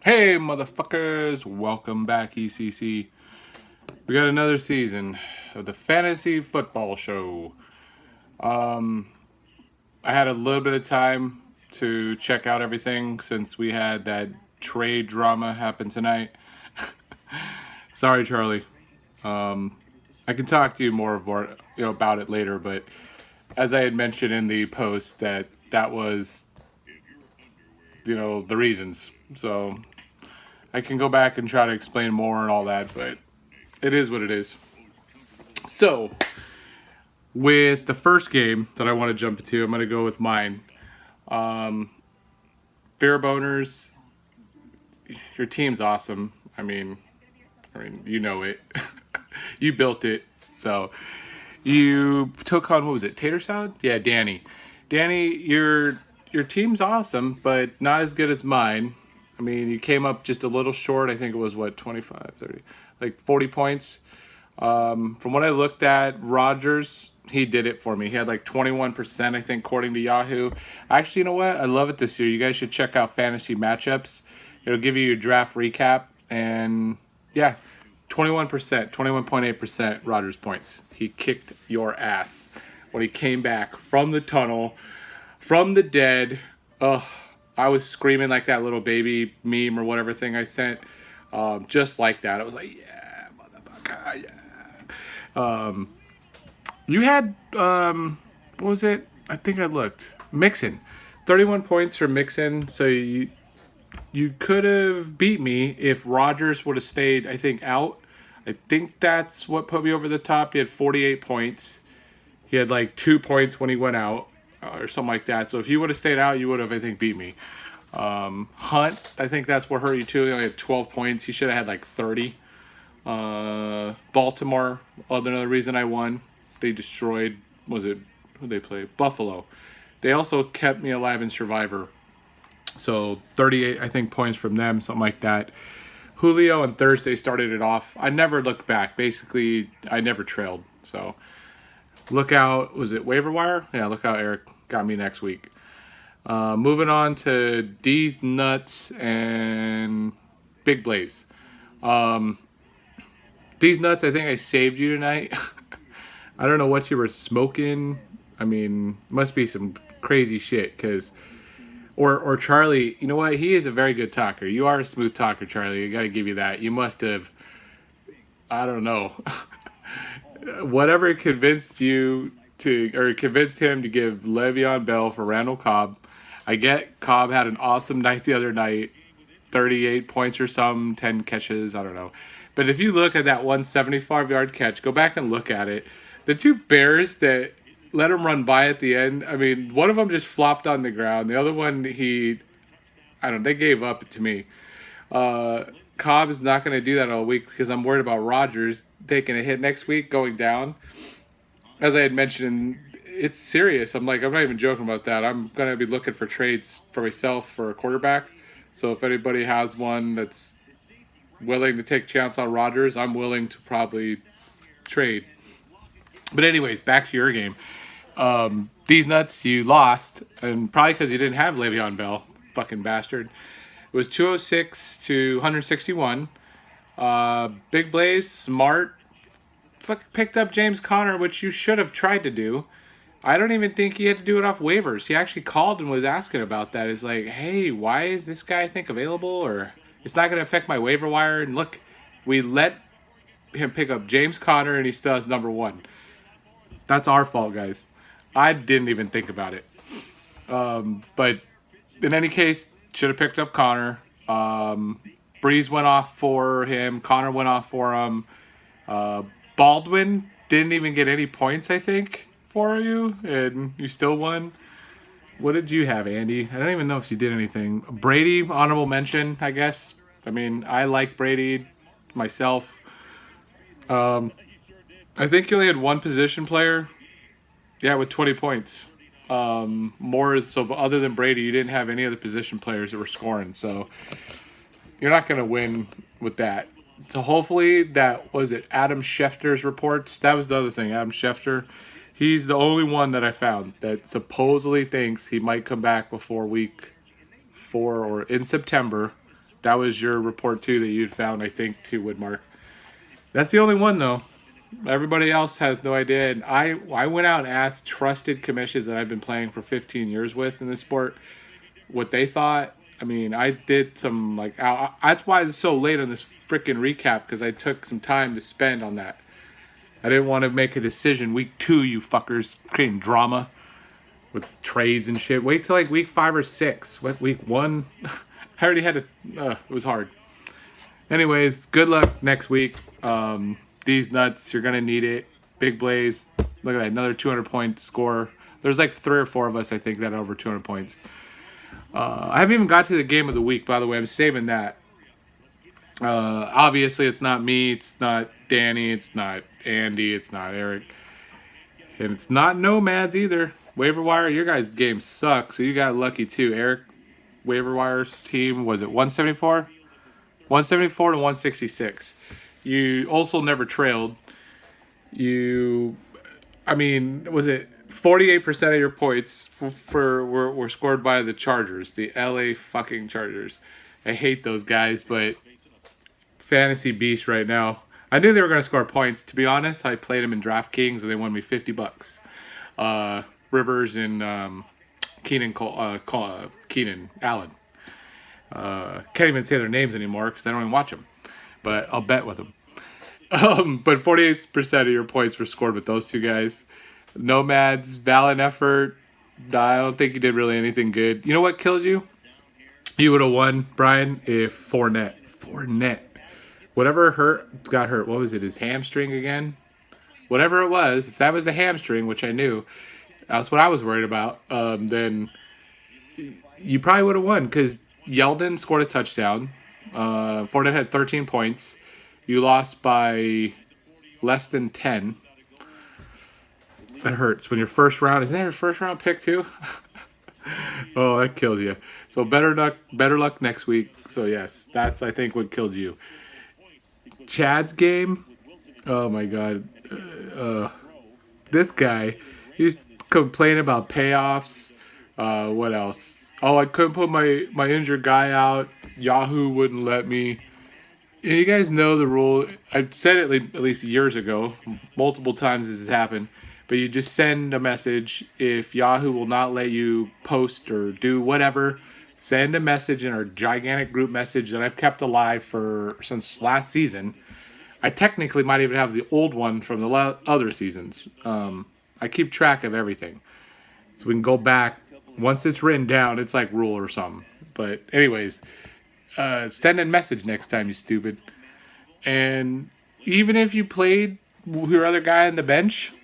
Hey, motherfuckers! Welcome back, ECC. We got another season of the Fantasy Football Show. I had a little bit of time to check out everything since we had that trade drama happen tonight. Sorry, Charlie. I can talk to you more about it later, but as I had mentioned in the post, that was the reasons. So I can go back and try to explain more and all that, but it is what it is. So, with the first game that I want to jump into, I'm going to go with mine. Fair Boners, your team's awesome. You know it. You built it. So, you took on, what was it, Tater Salad? Yeah, Danny. Danny, your team's awesome, but not as good as mine. I mean, you came up just a little short. I think it was, 25, 30, like 40 points. From what I looked at, Rodgers, he did it for me. He had like 21%, I think, according to Yahoo. Actually, you know what? I love it this year. You guys should check out Fantasy Matchups. It'll give you your draft recap. And yeah, 21%, 21.8% Rodgers points. He kicked your ass when he came back from the tunnel, from the dead. Ugh. I was screaming like that little baby meme or whatever thing I sent. Just like that. I was like, yeah, motherfucker, yeah. You had, what was it? I think I looked. Mixon. 31 points for Mixon. So you could have beat me if Rodgers would have stayed, I think, out. I think that's what put me over the top. He had 48 points. He had like 2 points when he went out. Or something like that. So if you would have stayed out, you would have, I think, beat me. Hunt, I think that's what hurt you too. He only had 12 points. He should have had like 30. Baltimore, another reason I won. They destroyed, who they play? Buffalo. They also kept me alive in Survivor. So 38, I think, points from them, something like that. Julio and Thursday started it off. I never looked back. Basically, I never trailed. So look out, was it waiver wire? Yeah, look out, Eric got me next week. Moving on to D's Nuts and Big Blaze. D's Nuts, I think I saved you tonight. I don't know what you were smoking. I mean, must be some crazy shit, because... Or Charlie, you know what? He is a very good talker. You are a smooth talker, Charlie. I gotta give you that. You must have... I don't know. Whatever convinced you to, or convinced him to give Le'Veon Bell for Randall Cobb. I get Cobb had an awesome night the other night, 38 points or some, 10 catches, I don't know. But if you look at that 175-yard catch, go back and look at it. The two Bears that let him run by at the end, I mean, one of them just flopped on the ground. The other one, they gave up to me. Cobb is not going to do that all week because I'm worried about Rodgers taking a hit next week, going down. As I had mentioned, it's serious. I'm not even joking about that. I'm going to be looking for trades for myself for a quarterback. So if anybody has one that's willing to take a chance on Rodgers, I'm willing to probably trade. But anyways, back to your game. These Nuts, you lost, and probably because you didn't have Le'Veon Bell, fucking bastard. It was 206 to 161. Big Blaze, smart, picked up James Conner, which you should have tried to do. I don't even think he had to do it off waivers. He actually called and was asking about that. It's like, hey, why is this guy, I think, available? Or it's not going to affect my waiver wire. And look, we let him pick up James Conner, and he still has number one. That's our fault, guys. I didn't even think about it. But in any case, should have picked up Conner. Breeze went off for him. Conner went off for him. Baldwin didn't even get any points, I think, for you, and you still won. What did you have, Andy? I don't even know if you did anything. Brady, honorable mention, I guess. I mean, I like Brady myself. I think you only had one position player. Yeah, with 20 points. More so, other than Brady, you didn't have any other position players that were scoring. So you're not going to win with that. So hopefully that was it. Adam Schefter's reports. That was the other thing. Adam Schefter. He's the only one that I found that supposedly thinks he might come back before week 4 or in September That was your report too that you'd found, I think, too, Woodmark. That's the only one though. Everybody else has no idea. And I went out and asked trusted commissions that I've been playing for 15 years with in this sport what they thought. I mean, I did some that's why it's so late on this freaking recap, because I took some time to spend on that. I didn't want to make a decision week 2, you fuckers, creating drama with trades and shit. Wait till like week 5 or 6. What, week 1? I already had to. It was hard. Anyways, good luck next week. These nuts, you're gonna need it. Big Blaze, look at that, another 200-point score. There's like 3 or 4 of us, I think, that had over 200 points. I haven't even got to the game of the week, by the way. I'm saving that. Obviously, it's not me. It's not Danny. It's not Andy. It's not Eric. And it's not Nomads either. Waiver wire, your guys' game sucks, so you got lucky too. Eric, waiver wire's team, was it 174? 174 to 166. You also never trailed. I mean, was it 48% of your points were scored by the Chargers, the LA fucking Chargers. I hate those guys, but fantasy beast right now. I knew they were going to score points. To be honest, I played them in DraftKings and they won me $50. Rivers and Keenan Allen. Can't even say their names anymore because I don't even watch them, but I'll bet with them. But 48% of your points were scored with those two guys. Nomads, valiant effort. I don't think you did really anything good. You know what killed you? You would have won, Brian, if Fournette. Whatever got hurt. What was it, his hamstring again? Whatever it was, if that was the hamstring, which I knew, that's what I was worried about, then you probably would have won because Yeldon scored a touchdown. Fournette had 13 points. You lost by less than 10. That hurts. When your first round, isn't that your first round pick too? Oh, that kills you. So better luck next week. So yes, that's I think what killed you. Chad's game. Oh my god. This guy, he's complaining about payoffs. What else? Oh, I couldn't put my injured guy out. Yahoo wouldn't let me. And you guys know the rule. I said it at least years ago. Multiple times this has happened. But you just send a message. If Yahoo will not let you post or do whatever, send a message in our gigantic group message that I've kept alive since last season. I technically might even have the old one from the other seasons. I keep track of everything. So we can go back. Once it's written down, it's like rule or something. But anyways, send a message next time, you stupid. And even if you played your other guy on the bench,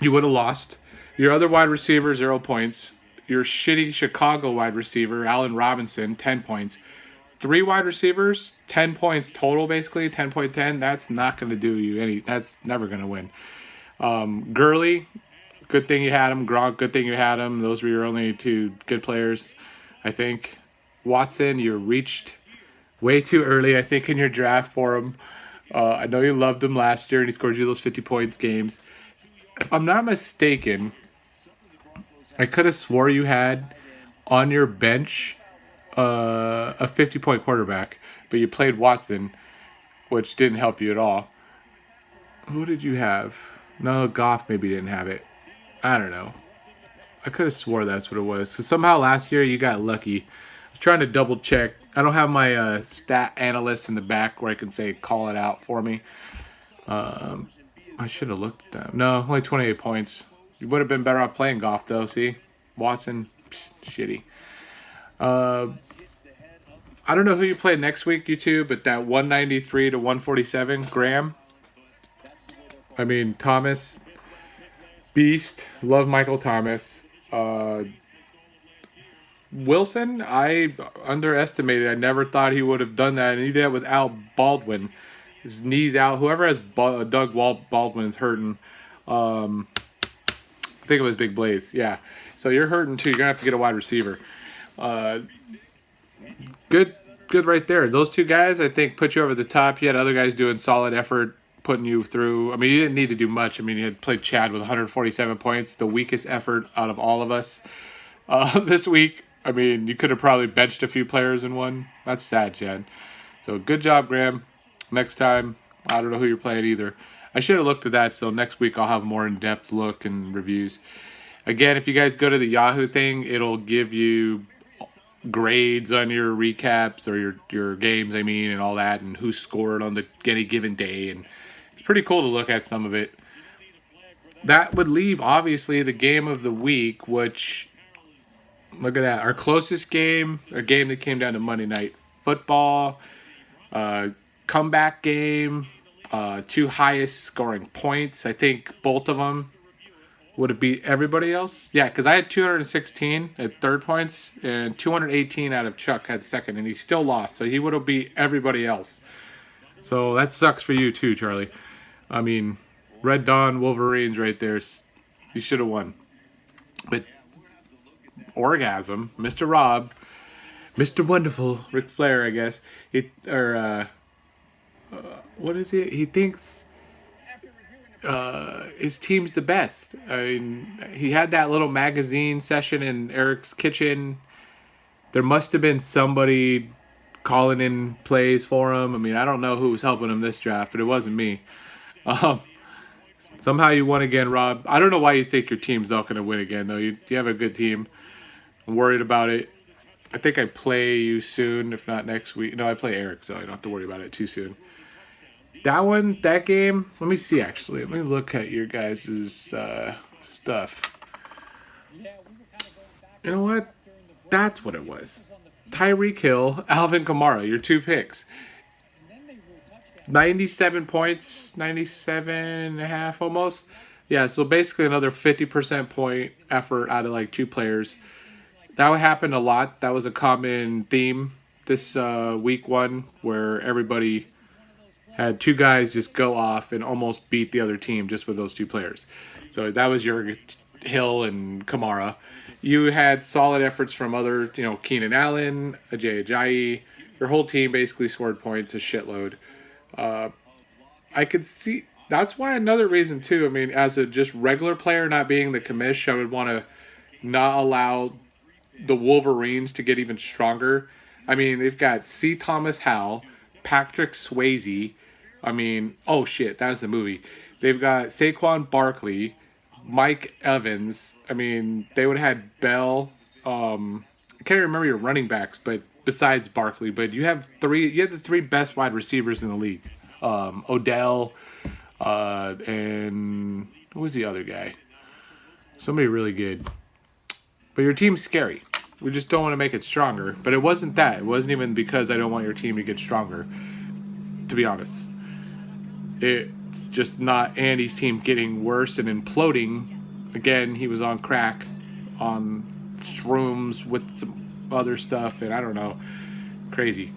you would have lost. Your other wide receiver, 0 points. Your shitty Chicago wide receiver, Allen Robinson, 10 points. 3 wide receivers, 10 points total, basically, 10.10. That's not going to do you any. That's never going to win. Gurley, good thing you had him. Gronk, good thing you had him. Those were your only 2 good players, I think. Watson, you reached way too early, I think, in your draft for him. I know you loved him last year, and he scored you those 50 points games. If I'm not mistaken, I could have swore you had on your bench a 50-point quarterback, but you played Watson, which didn't help you at all. Who did you have? No, Goff maybe didn't have it. I don't know. I could have swore that's what it was. Because somehow last year you got lucky. I was trying to double check. I don't have my stat analyst in the back where I can say call it out for me. I should have looked at that. No, only 28 points. You would have been better off playing Goff, though. See? Watson, shitty. I don't know who you play next week, you two, but that 193 to 147, Graham. I mean, Thomas, beast. Love Michael Thomas. Wilson, I underestimated. I never thought he would have done that, and he did it with Al Baldwin. His knee's out. Whoever has Doug Baldwin is hurting. I think it was Big Blaze. Yeah. So you're hurting too. You're going to have to get a wide receiver. Good right there. Those 2 guys, I think, put you over the top. You had other guys doing solid effort, putting you through. I mean, you didn't need to do much. I mean, you had played Chad with 147 points, the weakest effort out of all of us. This week, I mean, you could have probably benched a few players and won. That's sad, Chad. So good job, Graham. Next time, I don't know who you're playing either. I should have looked at that, so next week I'll have more in-depth look and reviews. Again, if you guys go to the Yahoo thing, it'll give you grades on your recaps or your games, I mean, and all that, and who scored on any given day, and it's pretty cool to look at some of it. That would leave, obviously, the game of the week, which, look at that, our closest game, a game that came down to Monday Night Football, comeback game, two highest scoring points. I think both of them would have beat everybody else. Yeah, because I had 216 at third points and 218 out of Chuck had second, and he still lost. So he would have beat everybody else. So that sucks for you too, Charlie. I mean, Red Dawn Wolverines right there. You should have won. But Orgasm, Mr. Rob, Mr. Wonderful, Ric Flair, I guess. What is it? He thinks his team's the best. I mean, he had that little magazine session in Eric's kitchen. There must have been somebody calling in plays for him. I mean, I don't know who was helping him this draft, but it wasn't me. Somehow you won again, Rob. I don't know why you think your team's not going to win again, though. You have a good team. I'm worried about it. I think I play you soon, if not next week. No, I play Eric, so I don't have to worry about it too soon. That game, let me see actually. Let me look at your guys' stuff. You know what? That's what it was. Tyreek Hill, Alvin Kamara, your two picks. 97 points, 97 and a half almost. Yeah, so basically another 50% point effort out of like two players. That happened a lot. That was a common theme this week one where everybody had two guys just go off and almost beat the other team just with those two players. So that was your Hill and Kamara. You had solid efforts from other, Keenan Allen, Ajay Ajayi. Your whole team basically scored points a shitload. I could see that's why another reason too. I mean, as a just regular player not being the commish, I would want to not allow the Wolverines to get even stronger. I mean, they've got C. Thomas Howell, Patrick Swayze. I mean, oh shit, that was the movie. They've got Saquon Barkley, Mike Evans. I mean, they would have had Bell. I can't remember your running backs, but besides Barkley, but you have the three best wide receivers in the league. Odell, and who was the other guy? Somebody really good. But your team's scary. We just don't want to make it stronger. But it wasn't that. It wasn't even because I don't want your team to get stronger, to be honest. It's just not Andy's team getting worse and imploding. Again, he was on crack, on shrooms with some other stuff, and I don't know. Crazy.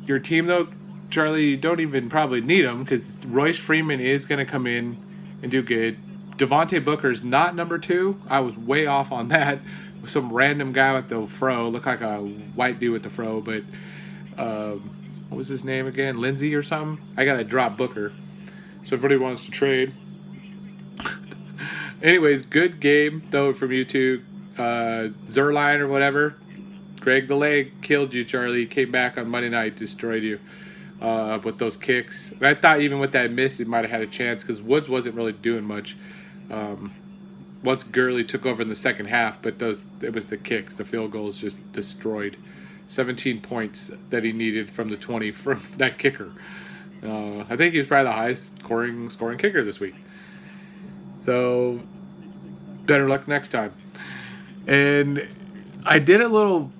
Your team, though, Charlie, you don't even probably need him because Royce Freeman is going to come in and do good. Devontae Booker's not number 2. I was way off on that. Some random guy with the fro. Looked like a white dude with the fro, but what was his name again? Lindsey or something? I got to drop Booker. So if anybody wants to trade. Anyways, good game, though, from you two. Zerline or whatever. Greg the Leg killed you, Charlie. He came back on Monday night, destroyed you with those kicks. And I thought even with that miss, he might have had a chance because Woods wasn't really doing much. Once Gurley took over in the second half, but it was the kicks. The field goals just destroyed. 17 points that he needed from the 20 from that kicker. I think he was probably the highest scoring kicker this week. So better luck next time. And I did a little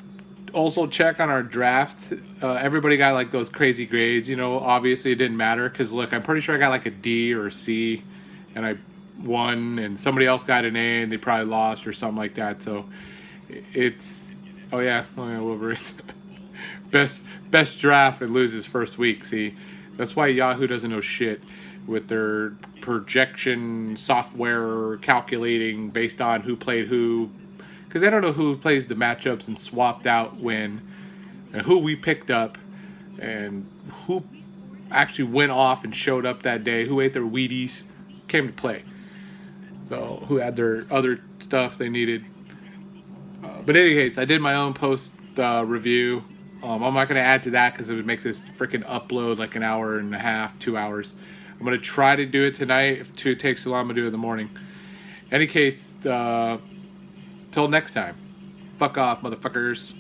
also check on our draft. Everybody got like those crazy grades. Obviously it didn't matter because look, I'm pretty sure I got like a D or a C, and I won, and somebody else got an A and they probably lost or something like that. So it's Wolverines best draft and loses first week. See, that's why Yahoo doesn't know shit with their projection software calculating based on who played who, because they don't know who plays the matchups and swapped out when, and who we picked up, and who actually went off and showed up that day, who ate their Wheaties, came to play. So who had their other stuff they needed. But in any case, I did my own post review. I'm not going to add to that because it would make this freaking upload like an hour and a half, 2 hours. I'm going to try to do it tonight. If it takes too long, I'm going to do it in the morning. In any case, till next time. Fuck off, motherfuckers.